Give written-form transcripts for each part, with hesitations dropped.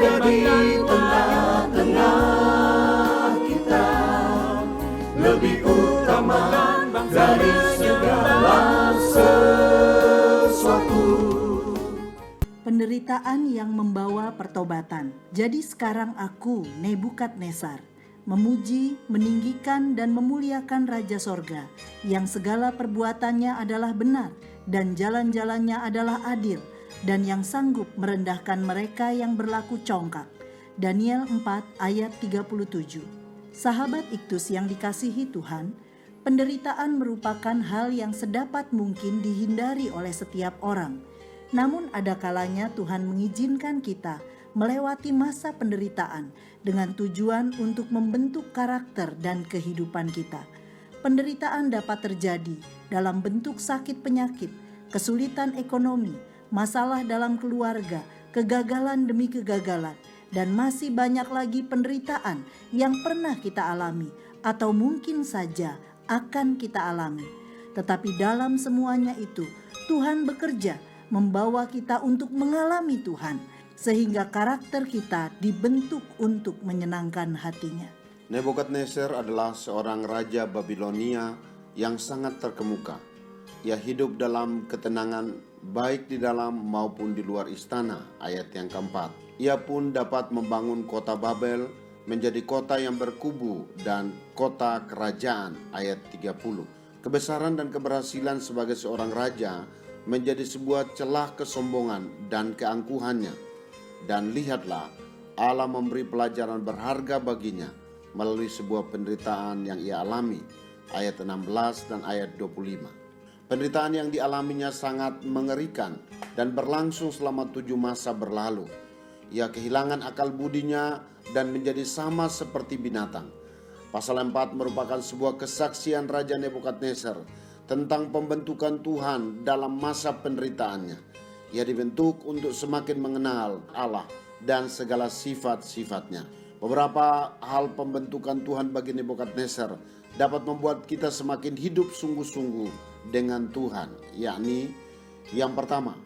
ada di tengah-tengah kita, lebih utama dari segala sesuatu. Penderitaan yang membawa pertobatan. Jadi sekarang aku, Nebukadnezar, memuji, meninggikan, dan memuliakan Raja Sorga, yang segala perbuatannya adalah benar, dan jalan-jalannya adalah adil, dan yang sanggup merendahkan mereka yang berlaku congkak. Daniel 4 ayat 37. Sahabat Iktus yang dikasihi Tuhan, penderitaan merupakan hal yang sedapat mungkin dihindari oleh setiap orang. Namun ada kalanya Tuhan mengizinkan kita melewati masa penderitaan dengan tujuan untuk membentuk karakter dan kehidupan kita. Penderitaan dapat terjadi dalam bentuk sakit penyakit, kesulitan ekonomi, masalah dalam keluarga, kegagalan demi kegagalan, dan masih banyak lagi penderitaan yang pernah kita alami atau mungkin saja akan kita alami. Tetapi dalam semuanya itu, Tuhan bekerja membawa kita untuk mengalami Tuhan, sehingga karakter kita dibentuk untuk menyenangkan hatinya. Nebukadnezar adalah seorang raja Babilonia yang sangat terkemuka. Ia hidup dalam ketenangan baik di dalam maupun di luar istana, ayat yang keempat. Ia pun dapat membangun kota Babel menjadi kota yang berkubu dan kota kerajaan, ayat 30. Kebesaran dan keberhasilan sebagai seorang raja menjadi sebuah celah kesombongan dan keangkuhannya. Dan lihatlah, Allah memberi pelajaran berharga baginya melalui sebuah penderitaan yang ia alami, ayat 16 dan ayat 25. Penderitaan yang dialaminya sangat mengerikan dan berlangsung selama 7 masa berlalu. Ia kehilangan akal budinya dan menjadi sama seperti binatang. Pasal 4 merupakan sebuah kesaksian Raja Nebukadnezar tentang pembentukan Tuhan dalam masa penderitaannya. Ia dibentuk untuk semakin mengenal Allah dan segala sifat-sifatnya. Beberapa hal pembentukan Tuhan bagi Nebukadnezar dapat membuat kita semakin hidup sungguh-sungguh dengan Tuhan, yakni yang pertama,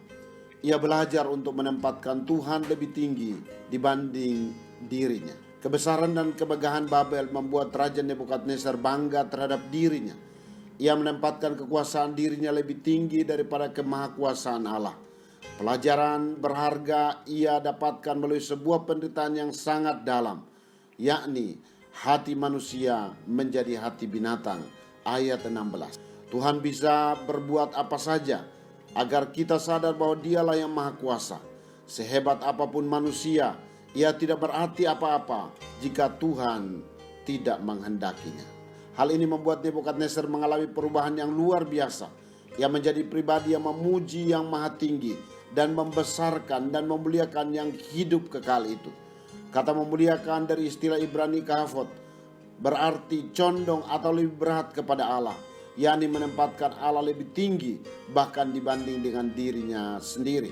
ia belajar untuk menempatkan Tuhan lebih tinggi dibanding dirinya. Kebesaran dan kemegahan Babel membuat Raja Nebukadnezar bangga terhadap dirinya. Ia menempatkan kekuasaan dirinya lebih tinggi daripada kemahakuasaan Allah. Pelajaran berharga ia dapatkan melalui sebuah penderitaan yang sangat dalam, yakni hati manusia menjadi hati binatang, ayat 16. Tuhan bisa berbuat apa saja agar kita sadar bahwa Dialah yang maha kuasa. Sehebat apapun manusia, ia tidak berarti apa-apa jika Tuhan tidak menghendakinya. Hal ini membuat Nebukadnezar mengalami perubahan yang luar biasa. Ia menjadi pribadi yang memuji yang maha tinggi dan membesarkan dan memuliakan yang hidup kekal itu. Kata memuliakan dari istilah Ibrani kahafot berarti condong atau lebih berat kepada Allah, yakni menempatkan Allah lebih tinggi bahkan dibanding dengan dirinya sendiri.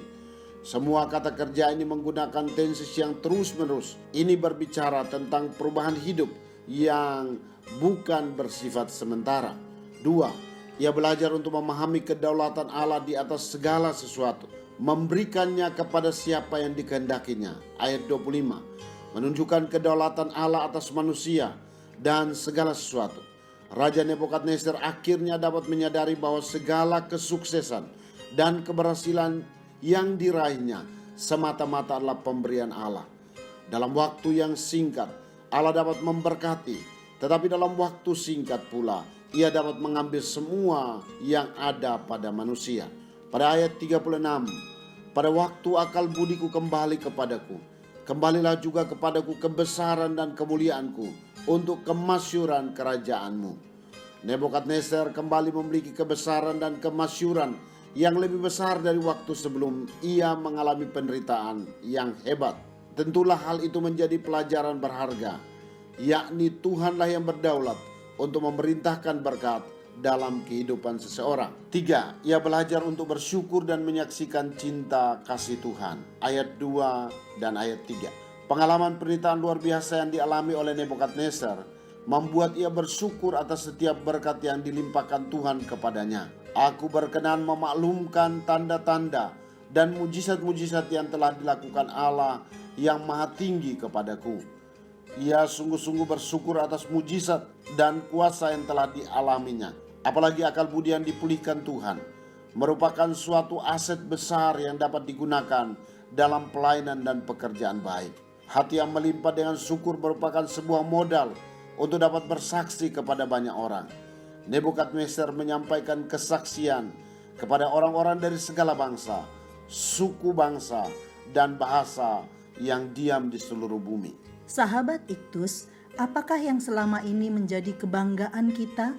Semua kata kerja ini menggunakan tenses yang terus-menerus. Ini berbicara tentang perubahan hidup yang bukan bersifat sementara. 2. Ia belajar untuk memahami kedaulatan Allah di atas segala sesuatu, memberikannya kepada siapa yang dikehendakinya, ayat 25. Menunjukkan kedaulatan Allah atas manusia dan segala sesuatu. Raja Nebukadnezar akhirnya dapat menyadari bahwa segala kesuksesan dan keberhasilan yang diraihnya semata-mata adalah pemberian Allah. Dalam waktu yang singkat, Allah dapat memberkati, tetapi dalam waktu singkat pula, ia dapat mengambil semua yang ada pada manusia. Pada ayat 36, pada waktu akal budiku kembali kepadaku, kembalilah juga kepadaku kebesaran dan kemuliaanku untuk kemasyuran kerajaanmu. Nebukadnezar kembali memiliki kebesaran dan kemasyuran yang lebih besar dari waktu sebelum ia mengalami penderitaan yang hebat. Tentulah hal itu menjadi pelajaran berharga, yakni Tuhanlah yang berdaulat untuk memerintahkan berkat dalam kehidupan seseorang. 3. Ia belajar untuk bersyukur dan menyaksikan cinta kasih Tuhan. Ayat 2 dan ayat 3. Pengalaman penderitaan luar biasa yang dialami oleh Nebukadnezar membuat ia bersyukur atas setiap berkat yang dilimpahkan Tuhan kepadanya. Aku berkenan memaklumkan tanda-tanda dan mujizat-mujizat yang telah dilakukan Allah yang maha tinggi kepadaku. Ia sungguh-sungguh bersyukur atas mujizat dan kuasa yang telah dialaminya. Apalagi akal budi yang dipulihkan Tuhan merupakan suatu aset besar yang dapat digunakan dalam pelayanan dan pekerjaan baik. Hati yang melimpah dengan syukur merupakan sebuah modal untuk dapat bersaksi kepada banyak orang. Nebukadnezar menyampaikan kesaksian kepada orang-orang dari segala bangsa, suku bangsa, dan bahasa yang diam di seluruh bumi. Sahabat Iktus, apakah yang selama ini menjadi kebanggaan kita?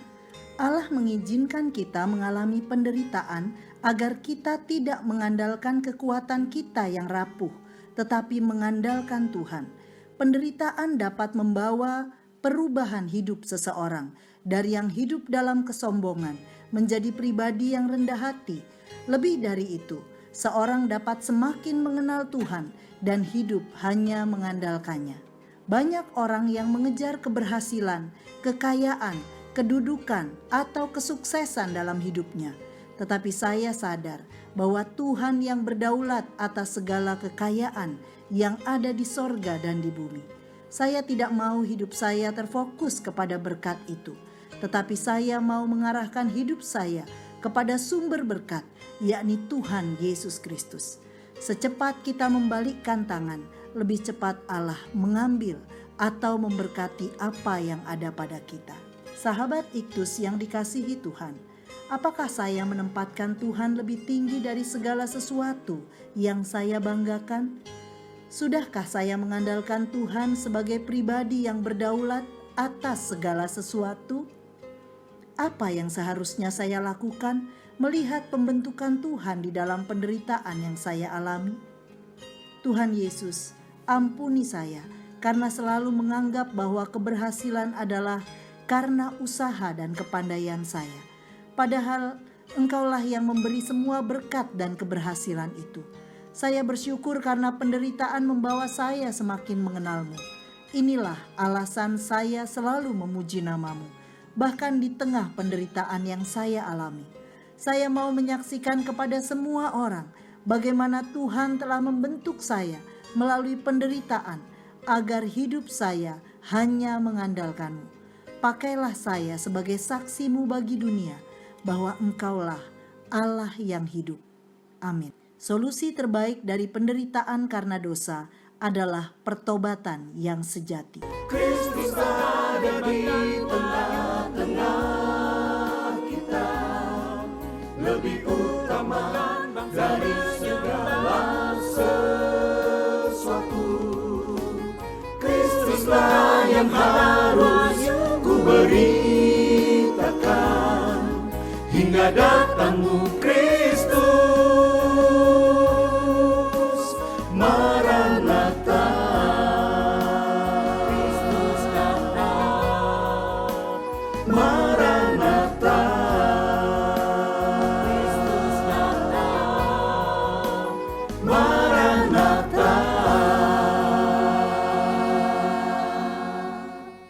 Allah mengizinkan kita mengalami penderitaan agar kita tidak mengandalkan kekuatan kita yang rapuh, tetapi mengandalkan Tuhan. Penderitaan dapat membawa perubahan hidup seseorang dari yang hidup dalam kesombongan menjadi pribadi yang rendah hati. Lebih dari itu, seorang dapat semakin mengenal Tuhan dan hidup hanya mengandalkannya. Banyak orang yang mengejar keberhasilan, kekayaan, kedudukan, atau kesuksesan dalam hidupnya. Tetapi saya sadar bahwa Tuhan yang berdaulat atas segala kekayaan yang ada di sorga dan di bumi. Saya tidak mau hidup saya terfokus kepada berkat itu, tetapi saya mau mengarahkan hidup saya kepada sumber berkat, yakni Tuhan Yesus Kristus. Secepat kita membalikkan tangan, lebih cepat Allah mengambil atau memberkati apa yang ada pada kita. Sahabat Iktus yang dikasihi Tuhan, apakah saya menempatkan Tuhan lebih tinggi dari segala sesuatu yang saya banggakan? Sudahkah saya mengandalkan Tuhan sebagai pribadi yang berdaulat atas segala sesuatu? Apa yang seharusnya saya lakukan melihat pembentukan Tuhan di dalam penderitaan yang saya alami? Tuhan Yesus, ampuni saya karena selalu menganggap bahwa keberhasilan adalah karena usaha dan kepandaian saya. Padahal Engkaulah yang memberi semua berkat dan keberhasilan itu. Saya bersyukur karena penderitaan membawa saya semakin mengenal-Mu. Inilah alasan saya selalu memuji nama-Mu, bahkan di tengah penderitaan yang saya alami. Saya mau menyaksikan kepada semua orang bagaimana Tuhan telah membentuk saya melalui penderitaan agar hidup saya hanya mengandalkan-Mu. Pakailah saya sebagai saksi-Mu bagi dunia bahwa Engkaulah Allah yang hidup. Amin. Solusi terbaik dari penderitaan karena dosa adalah pertobatan yang sejati. Kristus ada di tengah-tengah kita, lebih utama dari segala sesuatu. Kristuslah yang harus ku beritakan hingga datangmu Kristus.